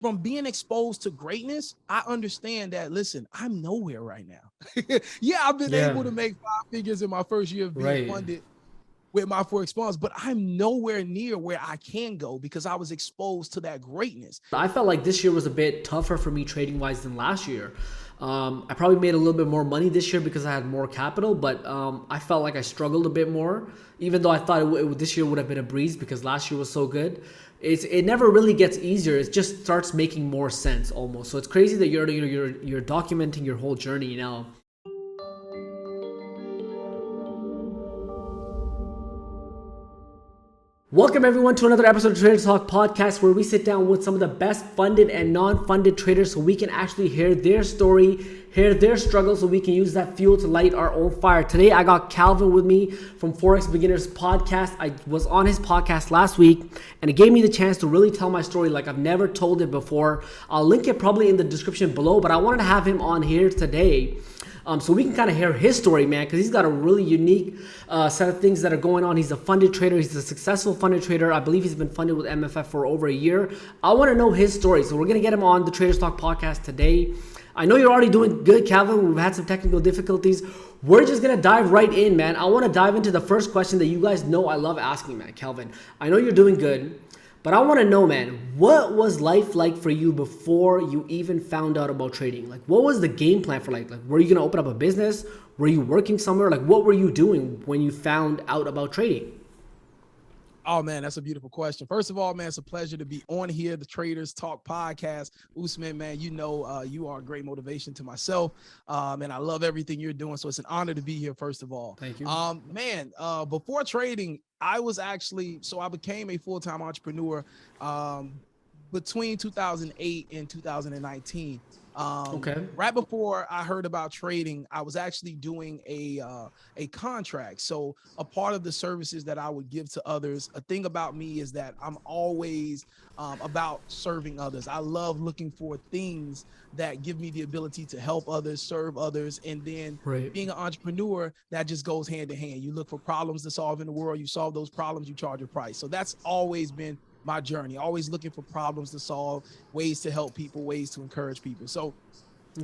from being exposed to greatness, I understand that, listen, I'm nowhere right now. Yeah, I've been Yeah. able to make 5 figures in my first year of being Right. funded with my Forex funds, but I'm nowhere near where I can go because I was exposed to that greatness. I felt like this year was a bit tougher for me trading wise than last year. I probably made a little bit more money this year because I had more capital, but I felt like I struggled a bit more, even though I thought this year would have been a breeze because last year was so good. It never really gets easier. It just starts making more sense almost. So it's crazy that you're documenting your whole journey now. Welcome everyone to another episode of Trader Talk Podcast, where we sit down with some of the best funded and non-funded traders so we can actually hear their story, hear their struggles, so we can use that fuel to light our own fire. Today I got Calvin with me from Forex Beginners podcast. I was on his podcast last week and it gave me the chance to really tell my story like I've never told it before. I'll link it probably in the description below, but I wanted to have him on here today so we can kind of hear his story, man, because he's got a really unique set of things that are going on. He's a funded trader. He's a successful funded trader. I believe he's been funded with MFF for over a year. I want to know his story. So we're going to get him on the Traders Talk podcast today. I know you're already doing good, Calvin. We've had some technical difficulties. We're just going to dive right in, man. I want to dive into the first question that you guys know I love asking, man. Calvin, I know you're doing good. But I want to know, man, what was life like for you before you even found out about trading? Like, what was the game plan for like were you going to open up a business? Were you working somewhere? Like, what were you doing when you found out about trading? Oh man, that's a beautiful question. First of all, man, it's a pleasure to be on here, the Traders Talk podcast. Usman, man, you know you are a great motivation to myself, and I love everything you're doing. So it's an honor to be here. First of all, Thank you. Man, before trading, I became a full-time entrepreneur between 2008 and 2019. Okay. Right before I heard about trading, I was actually doing a contract. So a part of the services that I would give to others, a thing about me is that I'm always about serving others. I love looking for things that give me the ability to help others, serve others, and then being an entrepreneur, that just goes hand in hand. You look for problems to solve in the world, you solve those problems, you charge a price. So that's always been my journey, always looking for problems to solve, ways to help people, ways to encourage people. So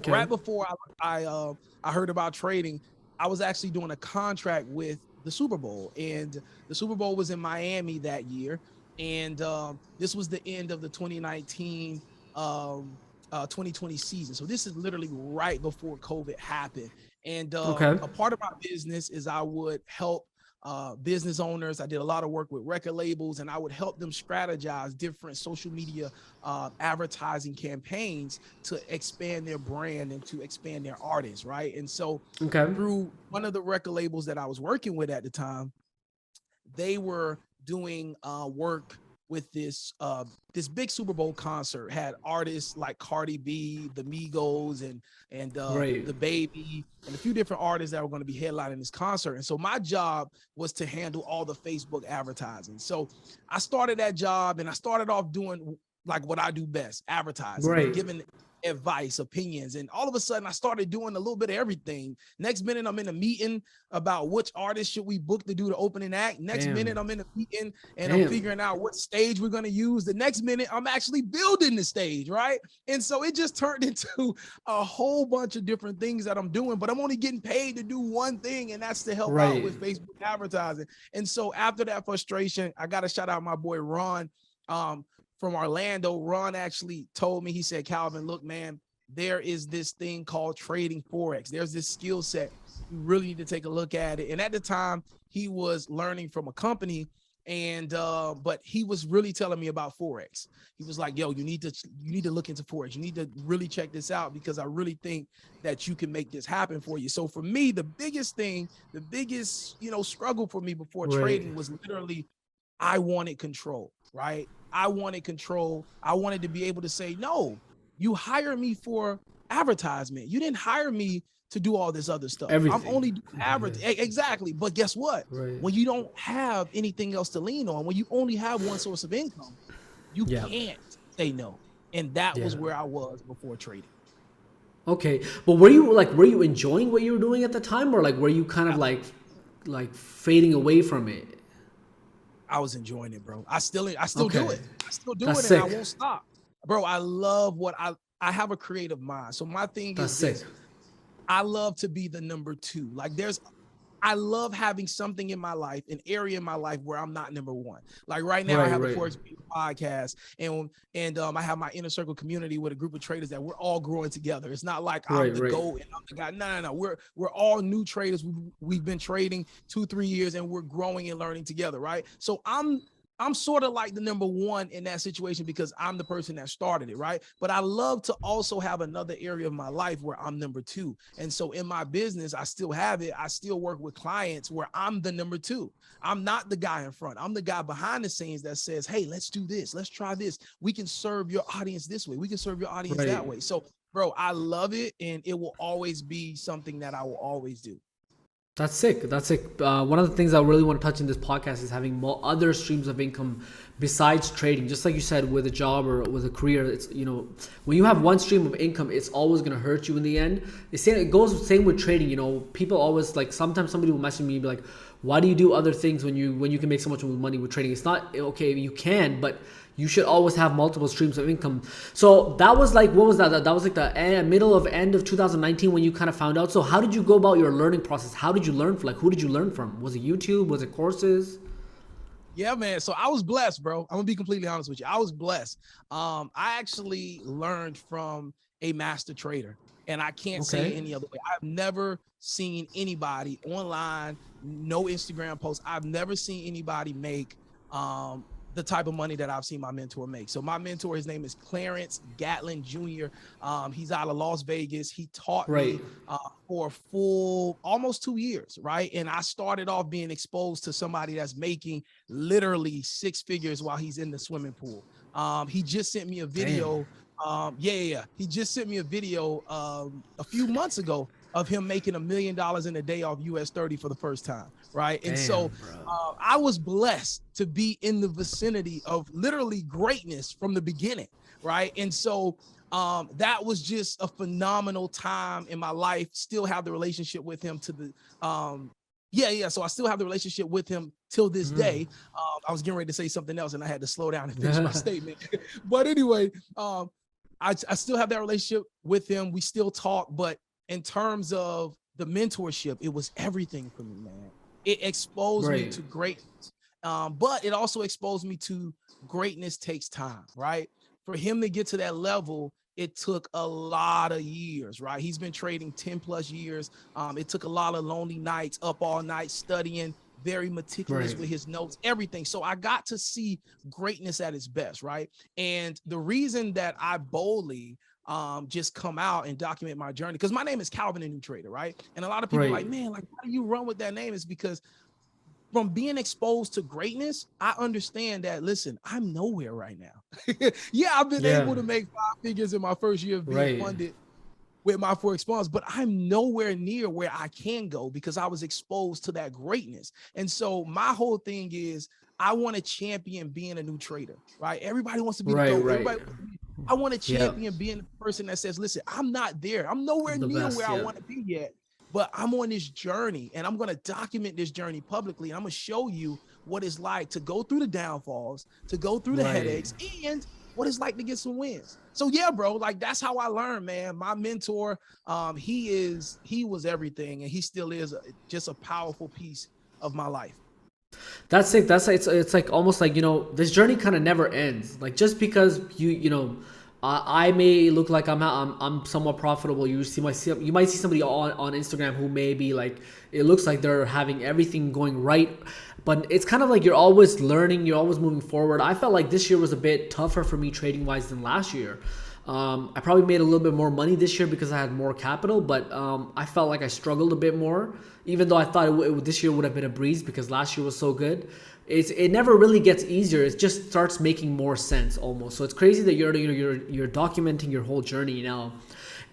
right before I heard about trading, I was actually doing a contract with the Super Bowl, and the Super Bowl was in Miami that year. And this was the end of the 2019 2020 season. So this is literally right before COVID happened. And a part of my business is I would help business owners. I did a lot of work with record labels, and I would help them strategize different social media advertising campaigns to expand their brand and to expand their artists, right? And so through one of the record labels that I was working with at the time, they were doing work with this big Super Bowl concert, had artists like Cardi B, the Migos, and the Baby, and a few different artists that were going to be headlining this concert. And so my job was to handle all the Facebook advertising. So I started that job, and I started off doing like what I do best, advertising, giving advice, opinions. And all of a sudden I started doing a little bit of everything. Next minute I'm in a meeting about which artist should we book to do the opening act. Next minute I'm in a meeting and I'm figuring out what stage we're going to use. The next minute I'm actually building the stage, right? And so it just turned into a whole bunch of different things that I'm doing, but I'm only getting paid to do one thing, and that's to help out with Facebook advertising. And so after that frustration, I got to shout out my boy Ron from Orlando. Ron actually told me, he said, Calvin, look, man, there is this thing called trading Forex. There's this skill set. You really need to take a look at it. And at the time, he was learning from a company, and but he was really telling me about Forex. He was like, yo, you need to look into Forex. You need to really check this out, because I really think that you can make this happen for you. So for me, the biggest struggle for me before trading was literally, I wanted control, right? I wanted control. I wanted to be able to say, no, you hire me for advertisement. You didn't hire me to do all this other stuff. I'm only doing advertising. Exactly. But guess what? When you don't have anything else to lean on, when you only have one source of income, you can't say no. And that was where I was before trading. Okay. But were you enjoying what you were doing at the time, or like were you kind of like fading away from it? I was enjoying it, bro. I still do it. I still do That's it, sick. and I won't stop. bro, I love what I have a creative mind. So my thing That's is sick. this. I love to be the number two. Like I love having something in my life, an area in my life where I'm not number one. Like right now, I have the Forex Beginners podcast, and I have my inner circle community with a group of traders that we're all growing together. It's not like I'm the GOAT and I'm the guy. No. We're all new traders. We've been trading 2-3 years, and we're growing and learning together, right? So I'm sort of like the number one in that situation because I'm the person that started it, right? But I love to also have another area of my life where I'm number two. And so in my business, I still have it. I still work with clients where I'm the number two. I'm not the guy in front. I'm the guy behind the scenes that says, hey, let's do this. Let's try this. We can serve your audience this way. We can serve your audience that way. So, bro, I love it. And it will always be something that I will always do. That's sick. That's sick. One of the things I really want to touch in this podcast is having more other streams of income besides trading. Just like you said, with a job or with a career, it's, you know, when you have one stream of income, it's always going to hurt you in the end. It goes same with trading. You know, people always like, sometimes somebody will message me and be like, why do you do other things when you can make so much money with trading? It's not okay. You can, but you should always have multiple streams of income. So that was like, what was that? That was like the end of 2019 when you kind of found out. So how did you go about your learning process? How did you learn? Like, who did you learn from? Was it YouTube? Was it courses? Yeah, man. So I was blessed, bro. I'm gonna be completely honest with you. I was blessed. I actually learned from a master trader, and I can't say it any other way. I've never seen anybody online, no Instagram posts. I've never seen anybody make the type of money that I've seen my mentor make. So my mentor, his name is Clarence Gatlin Jr. He's out of Las Vegas. He taught me for a full almost 2 years, right? And I started off being exposed to somebody that's making literally 6 figures while he's in the swimming pool. He just sent me a video. He just sent me a video a few months ago of him making $1 million in a day off US 30 for the first time, right? And so I was blessed to be in the vicinity of literally greatness from the beginning, right? And so that was just a phenomenal time in my life. Still have the relationship with him to the so I still have the relationship with him till this day. I was getting ready to say something else and I had to slow down and finish my statement. But anyway, I still have that relationship with him. We still talk, but in terms of the mentorship, it was everything for me, man. It exposed me to greatness, but it also exposed me to greatness takes time, right? For him to get to that level, it took a lot of years, right? He's been trading 10 plus years. It took a lot of lonely nights, up all night studying, very meticulous with his notes, everything. So I got to see greatness at its best, right? And the reason that I boldly just come out and document my journey, because my name is Calvin, a new trader, right? And a lot of people are like, man, like, why do you run with that name? Is because from being exposed to greatness, I understand that, listen, I'm nowhere right now. I've been able to make 5 figures in my first year of being funded with my Forex funds, but I'm nowhere near where I can go because I was exposed to that greatness. And so my whole thing is I want to champion being a new trader, right? Everybody wants to be the GOAT. I want to champion being the person that says, listen, I'm not there. I'm nowhere near where I want to be yet, but I'm on this journey and I'm going to document this journey publicly. And I'm going to show you what it's like to go through the downfalls, to go through the headaches, and what it's like to get some wins. So yeah, bro, like that's how I learned, man. My mentor, he was everything, and he still is just a powerful piece of my life. That's it. It's like almost like, you know, this journey kind of never ends. Like just because I may look like I'm somewhat profitable. You might see somebody on Instagram who may be like, it looks like they're having everything going right, but it's kind of like you're always learning, you're always moving forward. I felt like this year was a bit tougher for me trading wise than last year. I probably made a little bit more money this year because I had more capital, but I felt like I struggled a bit more, even though I thought this year would have been a breeze because last year was so good. It never really gets easier. It just starts making more sense almost. So it's crazy that you're documenting your whole journey now.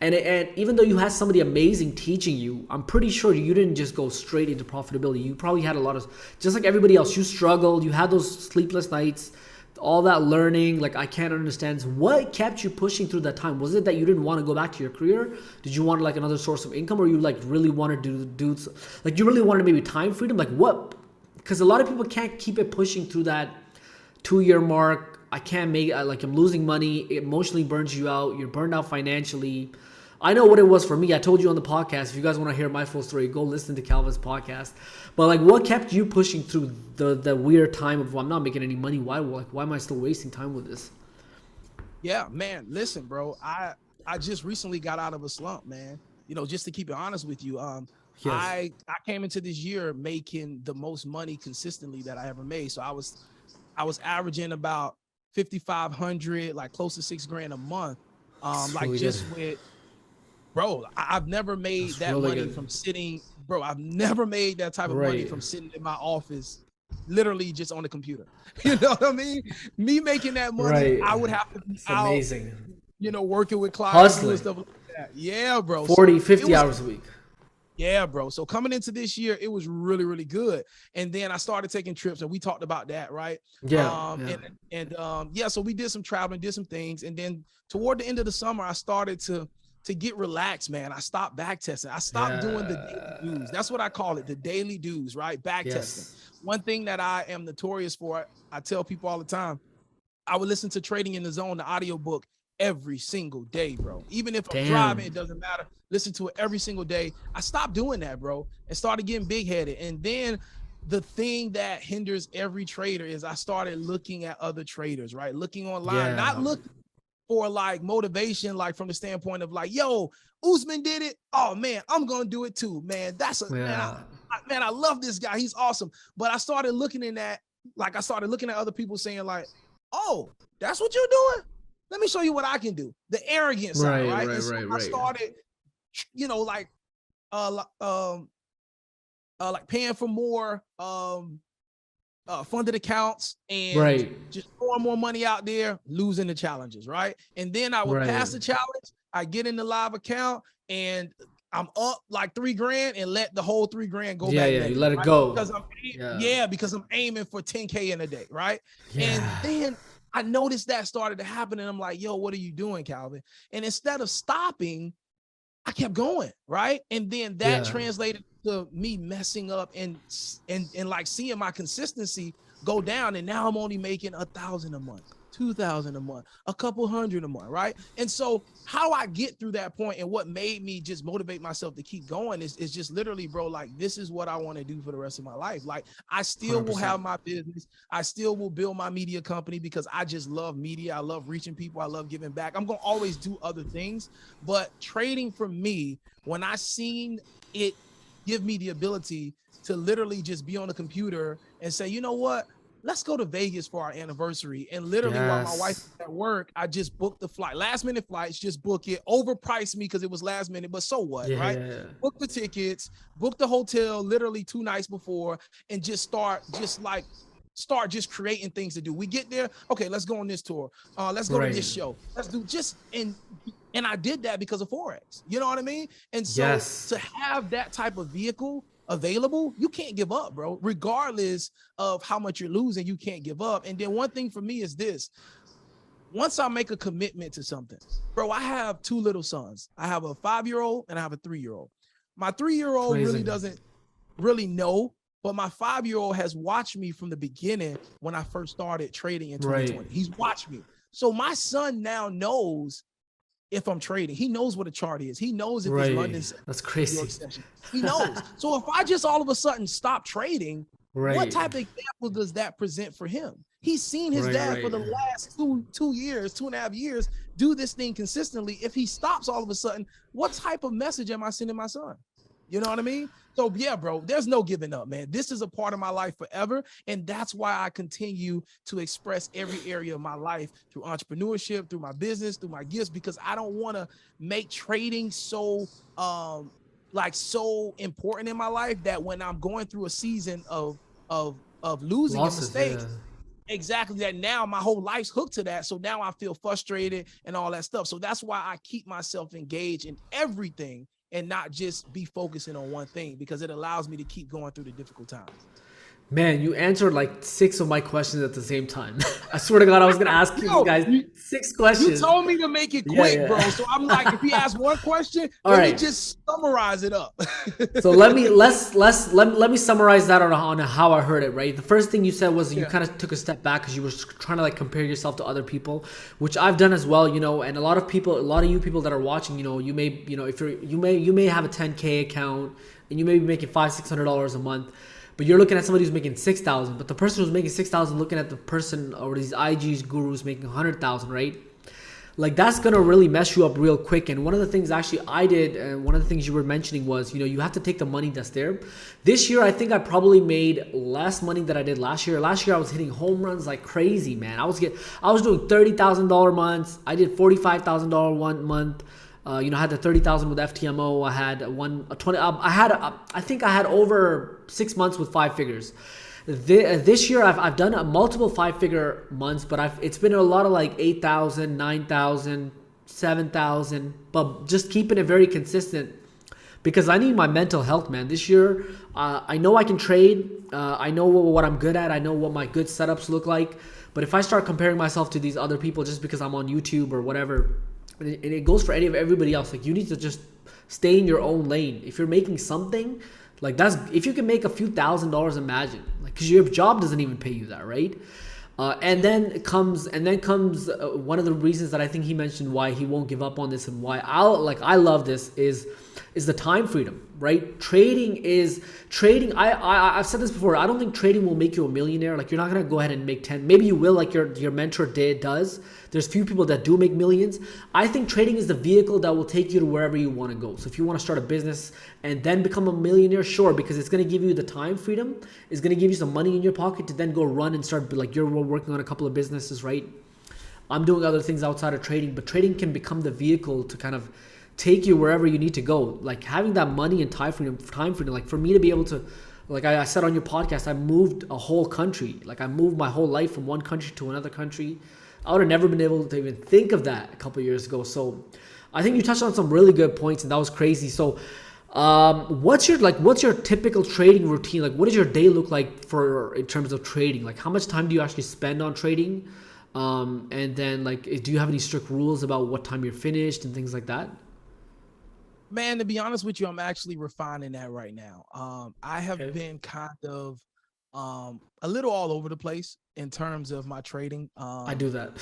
And even though you had somebody amazing teaching you, I'm pretty sure you didn't just go straight into profitability. You probably had a lot of, just like everybody else, you struggled, you had those sleepless nights, all that learning. Like, I can't understand. What kept you pushing through that time? Was it that you didn't want to go back to your career? Did you want like another source of income, or you like really wanted to do like you really wanted maybe time freedom? Like what? Because a lot of people can't keep it pushing through that 2-year mark. I can't make like I'm losing money. It emotionally burns you out. You're burned out financially. I know what it was for me. I told you on the podcast. If you guys want to hear my full story, go listen to Calvin's podcast. But like, what kept you pushing through the weird time of, well, I'm not making any money. Why am I still wasting time with this? Yeah, man. Listen, bro. I just recently got out of a slump, man. You know, just to keep it honest with you, Yes. I came into this year making the most money consistently that I ever made. So I was averaging about 5,500, like close to $6,000 a month. That's Like really just good. with, bro, I've never made That's that really money good. from sitting, bro. I've never made that type of money Right. from sitting in my office, literally just on the computer. You know what I mean? Me making that money, Right. I would have to be It's out, amazing. you know, working with clients, doing Hustling. stuff like that. Yeah, bro. 40, So 50 it was, hours a week. yeah, bro. So coming into this year, it was really, really good. And then I started taking trips, and we talked about that, right? Yeah. Yeah. Yeah, so we did some traveling, did some things, and then toward the end of the summer, I started to get relaxed, man. I stopped back testing. I stopped doing the daily dues. That's what I call it, the daily dues, right? Back testing. Yes. One thing that I am notorious for, I tell people all the time, I would listen to Trading in the Zone, the audiobook, every single day, bro. Even if I'm Damn. driving, it doesn't matter. Listen to it every single day. I stopped doing that, bro, and started getting big headed. And then the thing that hinders every trader is I started looking at other traders, right? Looking online, Yeah. not looking for like motivation, like from the standpoint of like, yo, Usman did it. Oh man, I'm gonna do it too, man. That's a Yeah. man. I love this guy. He's awesome. But I started looking in that, like I started looking at other people saying like, oh, that's what you're doing. Let me show you what I can do. The arrogant side, right? And so I started, you know, like like paying for more funded accounts and just throwing more money out there, losing the challenges, right? And then I would pass the challenge, I get in the live account, and I'm up like $3,000 and let the whole $3,000 go back. Yeah, you let it go. Because because I'm aiming for 10K in a day, right? Yeah. And then I noticed that started to happen, and I'm like, yo, what are you doing, Calvin? And instead of stopping, I kept going, right? And then that translated to me messing up and like seeing my consistency go down. And now I'm only making 1,000 a month, 2,000 a month, a couple hundred a month, right? And so how I get through that point and what made me just motivate myself to keep going is just literally, bro, like this is what I want to do for the rest of my life. Like I still 100%. will have my business. I still will build my media company because I just love media. I love reaching people. I love giving back. I'm going to always do other things, but trading for me, when I seen it give me the ability to literally just be on the computer and say, you know what? Let's go to Vegas for our anniversary. And literally while my wife was at work, I just booked the flight. Last minute flights, just book it. Overpriced me because it was last minute, but so what, right? Book the tickets, book the hotel literally 2 nights before, and just start just creating things to do. We get there, okay, let's go on this tour. Let's go to this show. Let's do just, and I did that because of Forex. You know what I mean? And so to have that type of vehicle available, you can't give up, bro. Regardless of how much you're losing, you can't give up. And then one thing for me is this: once I make a commitment to something, bro, I have 2 little sons. I have a 5-year-old and I have a 3-year-old. My 3-year-old really doesn't really know, but my 5-year-old has watched me from the beginning when I first started trading in 2020. He's watched me. So my son now knows if I'm trading. He knows what a chart is. He knows if it's London. That's crazy. He knows. So if I just all of a sudden stop trading, what type of example does that present for him? He's seen his dad for the last 2.5 years, do this thing consistently. If he stops all of a sudden, what type of message am I sending my son? You know what I mean? So yeah, bro, there's no giving up, man. This is a part of my life forever. And that's why I continue to express every area of my life through entrepreneurship, through my business, through my gifts, because I don't want to make trading so so important in my life that when I'm going through a season of losing and mistakes, exactly, that now my whole life's hooked to that. So now I feel frustrated and all that stuff. So that's why I keep myself engaged in everything and not just be focusing on one thing, because it allows me to keep going through the difficult times. Man, you answered like 6 of my questions at the same time. I swear to God, I was gonna ask you Yo, guys 6 you questions. told me to make it Yeah, quick, bro. yeah. So I'm like, if he asks one question, All let me right. just summarize it up. So let me summarize that on how I heard it. Right, the first thing you said was you Yeah. kind of took a step back because you were trying to like compare yourself to other people, which I've done as well. And a lot of people, a lot of you people that are watching, you may, if you may have a 10K account and you may be making $500-$600 a month, but you're looking at somebody who's making 6,000. But the person who's making 6,000 looking at the person or these IGs gurus making 100,000, right? Like that's gonna really mess you up real quick. And one of the things actually I did, and one of the things you were mentioning was, you have to take the money that's there. This year, I think I probably made less money than I did last year. Last year, I was hitting home runs like crazy, man. I was doing $30,000 months. I did $45,000 one month. I had the 30,000 with FTMO. I had I think I had over 6 months with 5 figures. This year I've done a multiple 5-figure months, but it's been a lot of like 8,000, 9,000, 7,000, but just keeping it very consistent because I need my mental health, man. This year, I know I can trade. I know what I'm good at. I know what my good setups look like. But if I start comparing myself to these other people just because I'm on YouTube or whatever, and it goes for everybody else, like you need to just stay in your own lane. If you're making something, like if you can make a few $1,000s, imagine, like, because your job doesn't even pay you that, right? And then comes one of the reasons that I think he mentioned why he won't give up on this and why I love this is the time freedom, right? Trading. I've said this before. I don't think trading will make you a millionaire. Like you're not gonna go ahead and make 10. Maybe you will, like your mentor does. There's few people that do make millions. I think trading is the vehicle that will take you to wherever you want to go. So if you want to start a business and then become a millionaire, sure, because it's going to give you the time freedom. It's going to give you some money in your pocket to then go run and start, like you're working on a couple of businesses, right? I'm doing other things outside of trading, but trading can become the vehicle to kind of take you wherever you need to go. Like having that money and time freedom, like for me to be able to, like I said on your podcast, I moved a whole country. Like I moved my whole life from one country to another country. I would have never been able to even think of that a couple of years ago. So I think you touched on some really good points and that was crazy. So what's your typical trading routine? Like what does your day look like in terms of trading? Like how much time do you actually spend on trading? And then like, do you have any strict rules about what time you're finished and things like that? Man, to be honest with you, I'm actually refining that right now. I have Okay. been kind of a little all over the place in terms of my trading. I do that.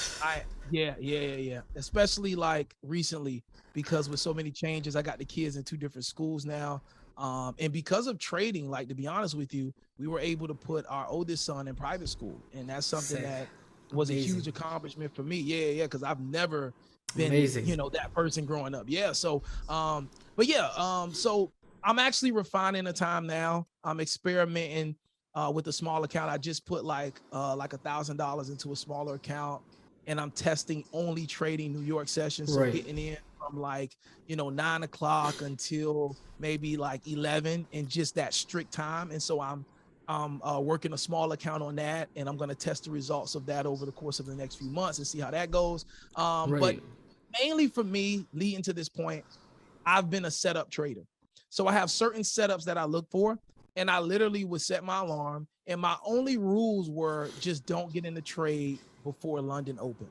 Yeah. Especially like recently, because with so many changes, I got the kids in 2 different schools now. And because of trading, like to be honest with you, we were able to put our oldest son in private school, and that's something Sick. that was a Amazing. huge accomplishment for me. Yeah, because I've never been, Amazing. that person growing up. Yeah, so but yeah, so I'm actually refining the time now. I'm experimenting with a small account. I just put like $1,000 into a smaller account, and I'm testing only trading New York sessions. So Right. getting in from like 9 o'clock until maybe like 11, and just that strict time. And so I'm working a small account on that, and I'm going to test the results of that over the course of the next few months and see how that goes. But Right. mainly for me, leading to this point, I've been a setup trader. So I have certain setups that I look for, and I literally would set my alarm. And my only rules were just don't get in the trade before London open.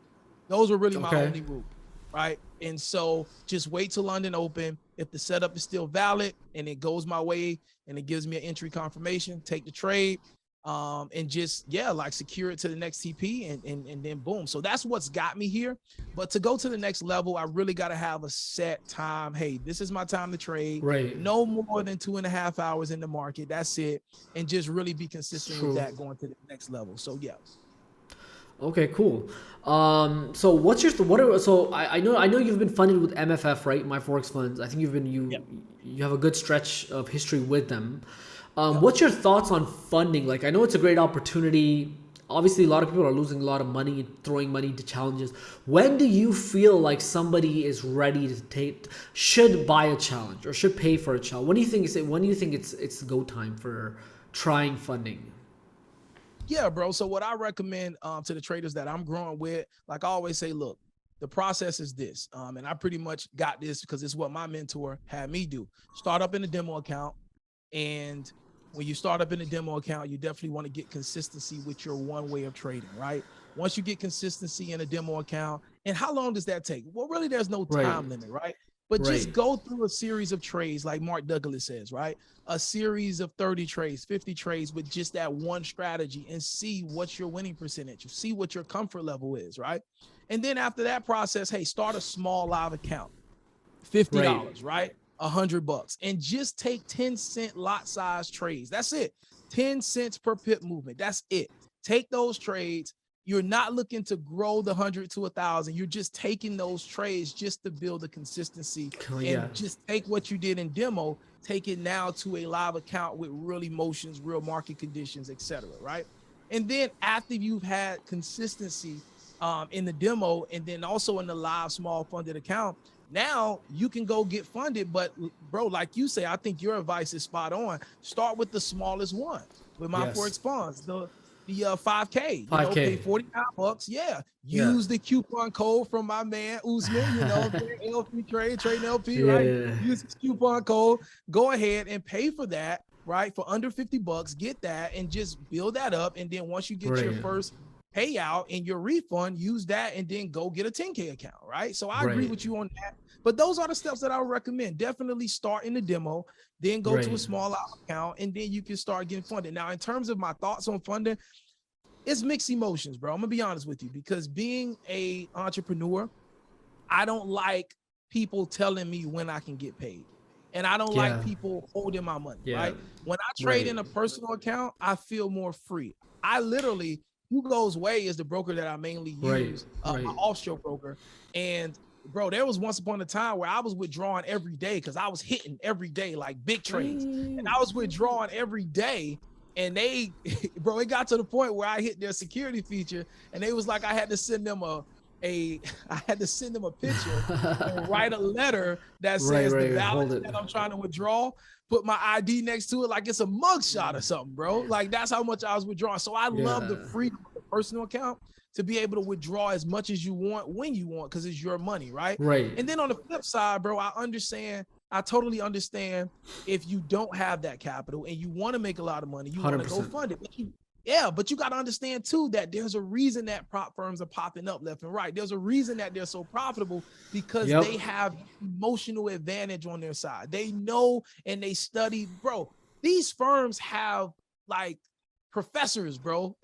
Those were really my Okay. only rules, right? And so just wait till London open. If the setup is still valid and it goes my way and it gives me an entry confirmation, take the trade, and just like secure it to the next TP, and then boom. So that's what's got me here. But to go to the next level, I really got to have a set time. Hey, this is my time to trade. Right. No more than 2.5 hours in the market. That's it. And just really be It's consistent with true. that going to the next level. So yeah. Okay, cool. So what's your so I know you've been funded with MFF, right? My Forex funds. I think Yep. you have a good stretch of history with them. Yep. What's your thoughts on funding? Like I know it's a great opportunity. Obviously, a lot of people are losing a lot of money and throwing money into challenges. When do you feel like somebody is ready to should buy a challenge or should pay for a challenge? When do you think it's go time for trying funding? Yeah, bro. So what I recommend to the traders that I'm growing with, like I always say, look, the process is this. And I pretty much got this because it's what my mentor had me do. Start up in a demo account, and when you start up in a demo account, you definitely want to get consistency with your one way of trading, right? Once you get consistency in a demo account, and how long does that take? Well, really, there's no Right. time limit, right? But just Right. go through a series of trades, like Mark Douglas says, right? A series of 30 trades, 50 trades with just that one strategy, and see what's your winning percentage. You see what your comfort level is, right? And then after that process, hey, start a small live account, $50, right? $100, and just take 10-cent lot size trades. That's it. 10 cents per pip movement. That's it. Take those trades. You're not looking to grow the 100 to 1,000. You're just taking those trades just to build the consistency, and just take what you did in demo, take it now to a live account with real emotions, real market conditions, etc. Right? And then after you've had consistency in the demo, and then also in the live small funded account, now you can go get funded. But bro, like you say, I think your advice is spot on. Start with the smallest one. With my Forex funds, the 5K, you know, pay $49. Yeah. Use the coupon code from my man Usman, you know, LP trading LP, right? Use this coupon code, go ahead and pay for that, right? For under $50, get that and just build that up. And then once you get your first payout and your refund, use that and then go get a 10K account, right? So I agree with you on that. But those are the steps that I would recommend. Definitely start in the demo, then go to a small account, and then you can start getting funded. Now, in terms of my thoughts on funding, it's mixed emotions, bro. I'm gonna be honest with you, because being a entrepreneur, I don't like people telling me when I can get paid. And I don't like people holding my money, right? When I trade in a personal account, I feel more free. I literally, Hugo's Way is the broker that I mainly use, my offshore broker. And bro, there was once upon a time where I was withdrawing every day because I was hitting every day, like big trades. And I was withdrawing every day. And they, bro, it got to the point where I hit their security feature, and they was like, I had to send them a picture and write a letter that says the balance that I'm trying to withdraw, put my ID next to it like it's a mugshot or something, bro. Like that's how much I was withdrawing. So I love the freedom of the personal account to be able to withdraw as much as you want when you want, because it's your money, right? And then on the flip side, bro, I totally understand if you don't have that capital and you want to make a lot of money, you want to go fund it. But you got to understand too that there's a reason that prop firms are popping up left and right. There's a reason that they're so profitable, because they have emotional advantage on their side. They know and they study, bro. These firms have like professors, bro,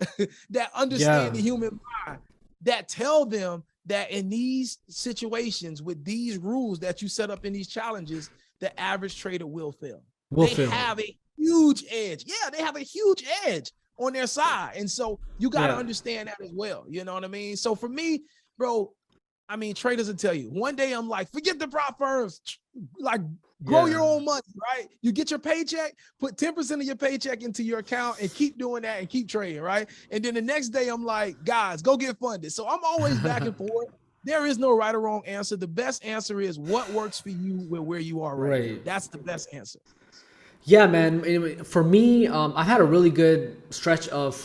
that understand the human mind, that tell them that in these situations with these rules that you set up in these challenges, the average trader will fail. They have a huge edge. Yeah, they have a huge edge on their side. And so you got to understand that as well. You know what I mean? So for me, bro, I mean, traders will tell you, one day I'm like, forget the prop firms, like grow your own money, right? You get your paycheck, put 10% of your paycheck into your account and keep doing that and keep trading, right? And then the next day I'm like, guys, go get funded. So I'm always back and forth. There is no right or wrong answer. The best answer is what works for you with where you are right now. That's the best answer. Yeah, man. For me, I had a really good stretch of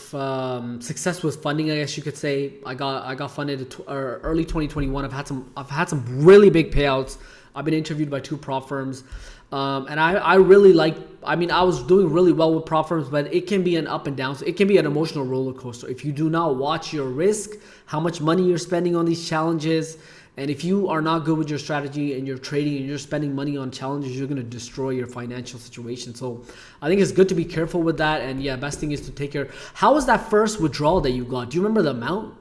success with funding, I guess you could say. I got funded early 2021. I've had some really big payouts. I've been interviewed by 2 prop firms, and I really like. I mean, I was doing really well with prop firms, but it can be an up and down. So it can be an emotional roller coaster if you do not watch your risk, how much money you're spending on these challenges. And if you are not good with your strategy and you're trading and you're spending money on challenges, you're going to destroy your financial situation. So I think it's good to be careful with that. And yeah, best thing is to take care. How was that first withdrawal that you got? Do you remember the amount?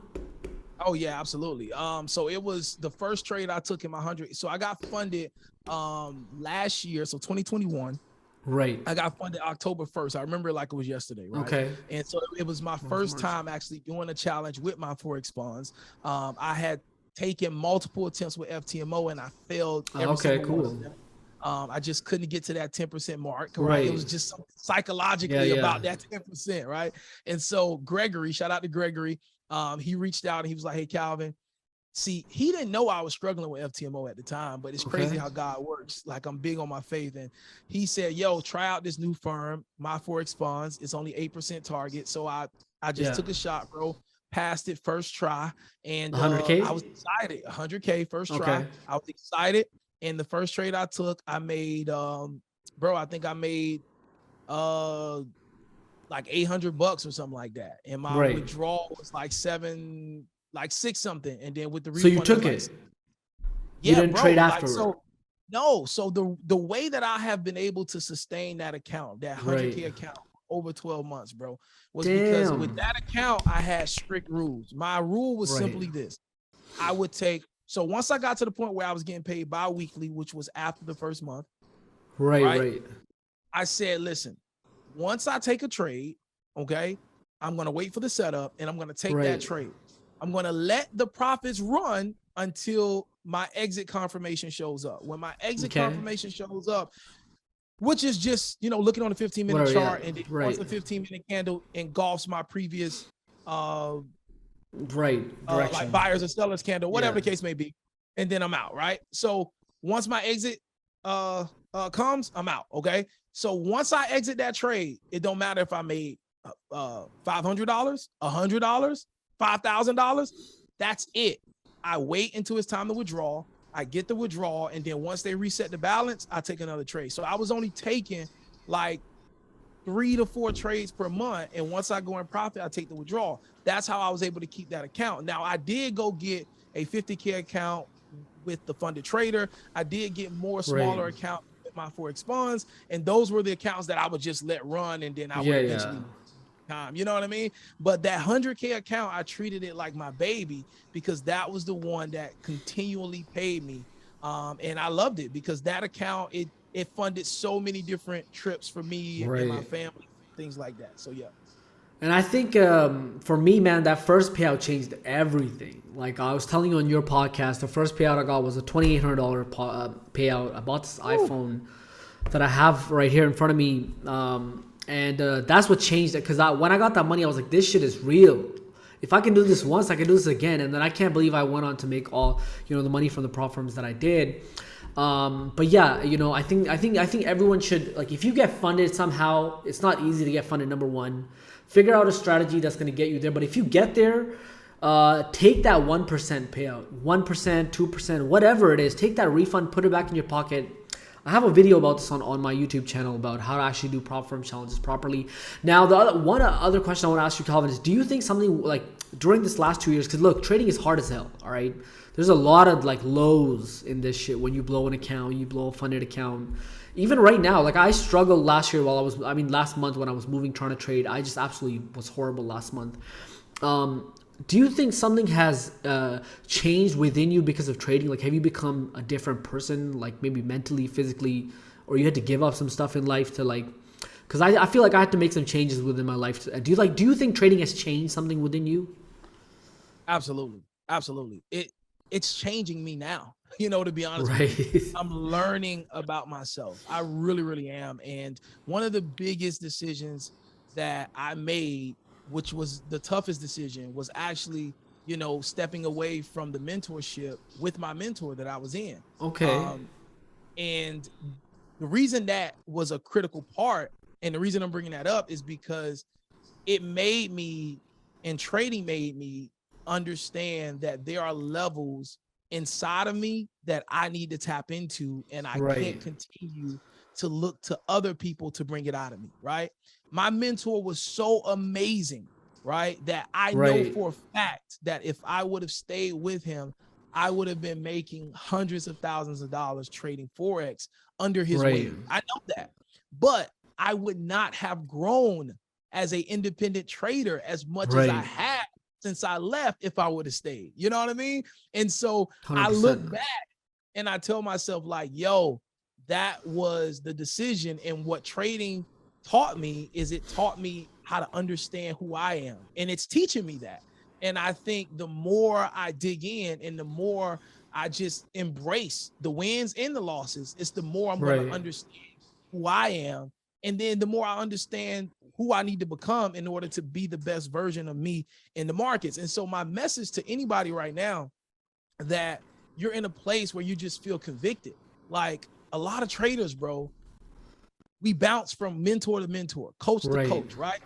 Oh yeah, absolutely. So it was the first trade I took in my 100. So I got funded last year, so 2021. Right. I got funded October 1st. I remember it like it was yesterday, right? Okay. And so it was my first time actually doing a challenge with my Forex funds. I had taken multiple attempts with FTMO and I failed every single one of them. I just couldn't get to that 10% mark, right? It was just something psychologically about that 10%, right? And so Gregory, shout out to Gregory, he reached out and he was like, hey, Calvin, see, he didn't know I was struggling with FTMO at the time, but it's crazy how God works. Like, I'm big on my faith. And he said, yo, try out this new firm, my Forex funds. It's only 8% target. So I just took a shot, bro. Passed it first try, and 100K? I was excited. 100K first try. I was excited. And the first trade I took, I made, bro, I think I made uh like $800 or something like that. And my Right. withdrawal was like six something. And then with the So you refund, it was took like, it. You yeah, didn't bro. trade Like, afterward. so no. So the way that I have been able to sustain that account, that Right. 100K account over 12 months, bro, was because with Damn. that account, I had strict rules. My rule was Right. simply this. I would take, so once I got to the point where I was getting paid bi-weekly, which was after the first month, Right. right? Right. I said, listen, once I take a trade, okay, I'm going to wait for the setup and I'm going to take that Right. trade. I'm going to let the profits run until my exit confirmation shows up. When my exit Okay. confirmation shows up, which is just, looking on the 15-minute Whatever. Yeah. chart, and then once Right. the 15-minute candle engulfs my previous Right. like Direction. buyers or sellers candle, whatever Yeah. the case may be, and then I'm out, right? So once my exit comes, I'm out. Okay. So once I exit that trade, it don't matter if I made $500, $100, $5,000. That's it. I wait until it's time to withdraw. I get the withdrawal, and then once they reset the balance, I take another trade. So I was only taking like 3 to 4 trades per month, and once I go in profit, I take the withdrawal. That's how I was able to keep that account. Now, I did go get a 50K account with the funded trader. I did get more smaller Right. accounts with my Forex funds, and those were the accounts that I would just let run, and then I would Yeah. eventually Yeah. time. You know what I mean? But that 100K account, I treated it like my baby because that was the one that continually paid me. And I loved it because that account, it funded so many different trips for me and my Right. family, things like that. So yeah. And I think for me, man, that first payout changed everything. Like I was telling you on your podcast, the first payout I got was a $2,800 payout. I bought this iPhone that I have right here in front of me, and that's what changed it. Because when I got that money, I was like, this shit is real. If I can do this once, I can do this again. And then I can't believe I went on to make all the money from the prop firms that I did. But yeah, I think everyone should, like, if you get funded somehow, it's not easy to get funded. Number one, figure out a strategy that's going to get you there. But if you get there, take that 1% payout, 1%, 2%, whatever it is. Take that refund, put it back in your pocket. I have a video about this on my YouTube channel about how to actually do prop firm challenges properly. Now, the other question I want to ask you, Calvin, is do you think something like during this last 2 years, because look, trading is hard as hell, all right? There's a lot of like lows in this shit when you blow an account, you blow a funded account. Even right now, like I struggled last month when I was moving, trying to trade. I just absolutely was horrible last month. Do you think something has changed within you because of trading? Like, have you become a different person, like maybe mentally, physically, or you had to give up some stuff in life to like? Because I feel like I had to make some changes within my life. Do you think trading has changed something within you? Absolutely. Absolutely. It's changing me now, to be honest with you. Right. I'm learning about myself. I really, really am. And one of the biggest decisions that I made, which was the toughest decision, was actually, stepping away from the mentorship with my mentor that I was in. Okay. And the reason that was a critical part, and the reason I'm bringing that up, is because it made me, and trading made me understand that there are levels inside of me that I need to tap into, and I Right. can't continue to look to other people to bring it out of me, right? My mentor was so amazing, right, that I know Right. for a fact that if I would have stayed with him, I would have been making hundreds of thousands of dollars trading Forex under his Right. wing. I know that. But I would not have grown as an independent trader as much as I Right. have since I left if I would have stayed. You know what I mean? And so I 100%. look back and I tell myself, like, yo, that was the decision. And what trading taught me is it taught me how to understand who I am. And it's teaching me that. And I think the more I dig in and the more I just embrace the wins and the losses, it's the more I'm going Right. to understand who I am. And then the more I understand who I need to become in order to be the best version of me in the markets. And so my message to anybody right now that you're in a place where you just feel convicted, like a lot of traders, bro, we bounce from mentor to mentor, coach to Right. coach, right?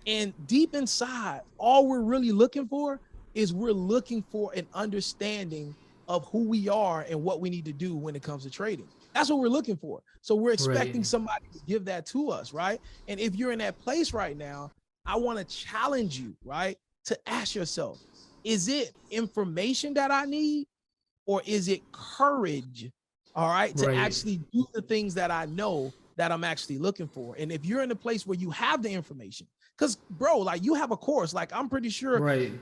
And deep inside, all we're really looking for is we're looking for an understanding of who we are and what we need to do when it comes to trading. That's what we're looking for. So we're expecting Right. somebody to give that to us, right? And if you're in that place right now, I want to challenge you, right, to ask yourself, is it information that I need, or is it courage, all right, to Right. actually do the things that I know that I'm actually looking for? And if you're in a place where you have the information, because bro, like you have a course, like I'm pretty sure Right.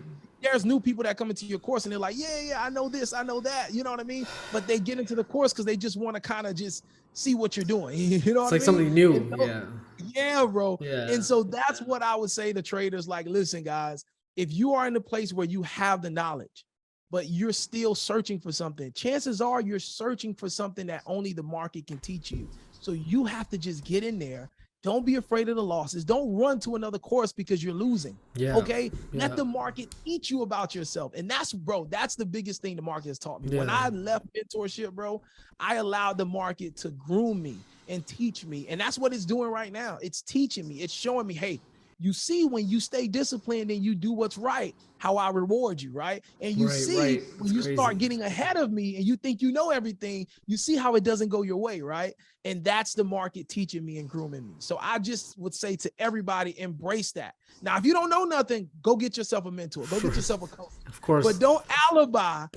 there's new people that come into your course and they're like, yeah, I know this, I know that, you know what I mean? But they get into the course because they just want to kind of just see what you're doing, you know It's what I like mean? something And new. so, Yeah. yeah, bro. Yeah. And so that's what I would say to traders, like, listen, guys, if you are in a place where you have the knowledge, but you're still searching for something, chances are you're searching for something that only the market can teach you. So you have to just get in there. Don't be afraid of the losses. Don't run to another course because you're losing. Yeah. Okay. Let Yeah. the market teach you about yourself. And that's, bro, that's the biggest thing the market has taught me. When Yeah. I left mentorship, bro, I allowed the market to groom me and teach me. And that's what it's doing right now. It's teaching me. It's showing me, hey, you see, when you stay disciplined and you do what's right, how I reward you, right? And you Right. see, Right. when It's you crazy. start getting ahead of me and you think you know everything, you see how it doesn't go your way, right? And that's the market teaching me and grooming me. So I just would say to everybody, embrace that. Now, if you don't know nothing, go get yourself a mentor, go get yourself a coach. Of course. But don't alibi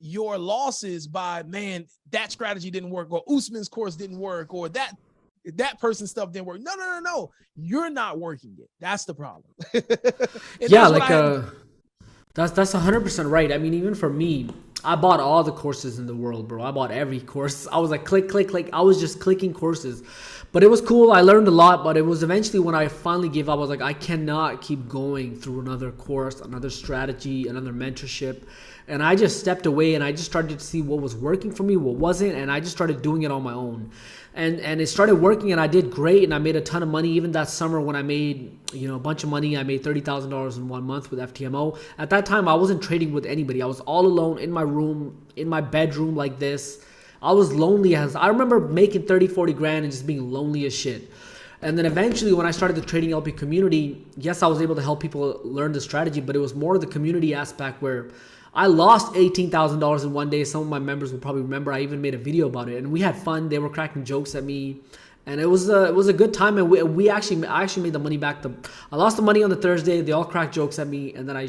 your losses by, man, that strategy didn't work, or Usman's course didn't work, or that person's stuff didn't work. No. You're not working it. That's the problem. And Yeah. that's what I Like had to. that's 100% right. I mean, even for me, I bought all the courses in the world, bro. I bought every course. I was like, click, click, click. I was just clicking courses, but it was cool. I learned a lot, but it was eventually when I finally gave up. I was like, I cannot keep going through another course, another strategy, another mentorship. And I just stepped away and I just started to see what was working for me, what wasn't, and I just started doing it on my own. And it started working and I did great and I made a ton of money. Even that summer when I made, a bunch of money, I made $30,000 in 1 month with FTMO. At that time, I wasn't trading with anybody. I was all alone in my room, in my bedroom like this. I was lonely as I remember making 30, 40 grand and just being lonely as shit. And then eventually when I started the Trading LP community, yes, I was able to help people learn the strategy, but it was more the community aspect where I lost $18,000 in one day. Some of my members will probably remember. I even made a video about it, and we had fun. They were cracking jokes at me, and it was a good time. And I actually made the money back. I lost the money on the Thursday. They all cracked jokes at me, and then I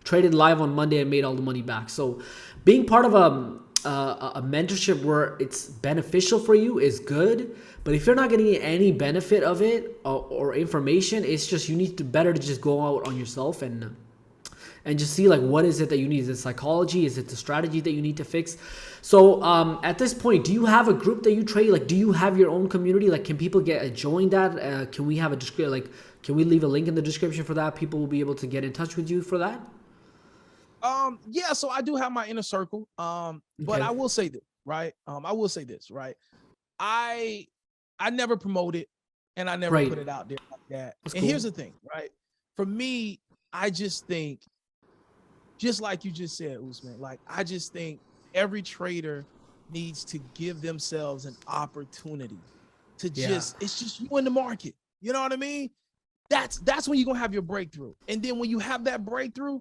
traded live on Monday and made all the money back. So, being part of a mentorship where it's beneficial for you is good. But if you're not getting any benefit of it or information, it's just you need to better to just go out on yourself and just see like what is it that you need. Is it psychology? Is it the strategy that you need to fix? So at this point, do you have a group that you trade? Like, do you have your own community? Like, can people get join that? Can we have a description? Like, can we leave a link in the description for that? People will be able to get in touch with you for that. Yeah, so I do have my inner circle. But Okay. I will say this, right? I will say this, right? I never promote it and I never Right. put it out there like that. That's And cool. here's the thing, right? For me, I just think, just like you just said, Usman, like I just think every trader needs to give themselves an opportunity to it's just you in the market. You know what I mean? That's when you're gonna have your breakthrough. And then when you have that breakthrough,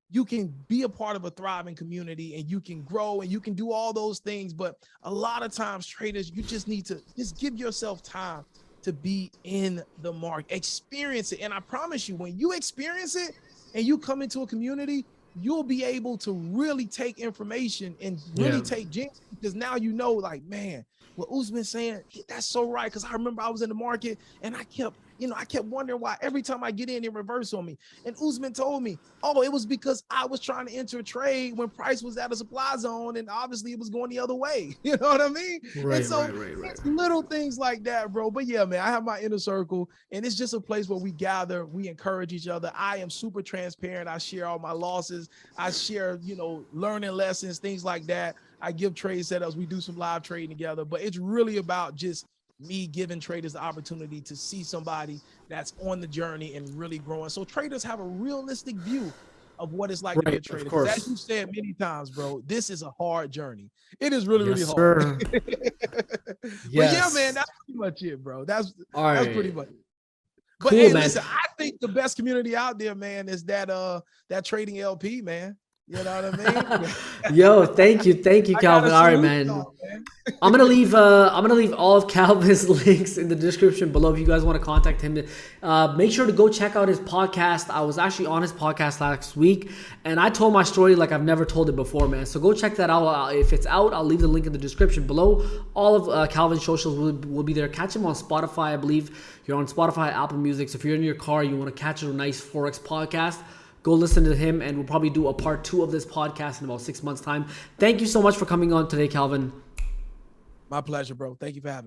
you can be a part of a thriving community and you can grow and you can do all those things. But a lot of times traders, you just need to just give yourself time to be in the market, experience it. And I promise you, when you experience it and you come into a community, you'll be able to really take information and really take gems, because now you know, like, man, what Usman's saying, that's so right. Because I remember I was in the market and I kept wondering why every time I get in, it reverse on me. And Usman told me, oh, it was because I was trying to enter a trade when price was at a supply zone and obviously it was going the other way. You know what I mean? Right, And so right. it's little things like that, bro. But yeah, man, I have my inner circle and it's just a place where we gather, we encourage each other. I am super transparent. I share all my losses. I share, learning lessons, things like that. I give trade setups. We do some live trading together, but it's really about just me giving traders the opportunity to see somebody that's on the journey and really growing. So traders have a realistic view of what it's like to be a Right, trader. of Because as course. you said many times, bro, this is a hard journey. It is really, really Yes, hard. sir. But yeah, man, Yes. that's pretty much it, bro. That's All pretty right. much it. But Cool, hey, man. listen, I think the best community out there, man, is that trading LP, man. You know what I mean? Yo, thank you, I gotta Calvin. All right, salute man. y'all, man. I'm gonna leave all of Calvin's links in the description below if you guys want to contact him. Make sure to go check out his podcast. I was actually on his podcast last week, and I told my story like I've never told it before, man. So go check that out. If it's out, I'll leave the link in the description below. All of Calvin's socials will be there. Catch him on Spotify, I believe. You're on Spotify, Apple Music. So if you're in your car, you want to catch a nice Forex podcast, go listen to him, and we'll probably do a part 2 of this podcast in about 6 months' time. Thank you so much for coming on today, Calvin. My pleasure, bro. Thank you for having me.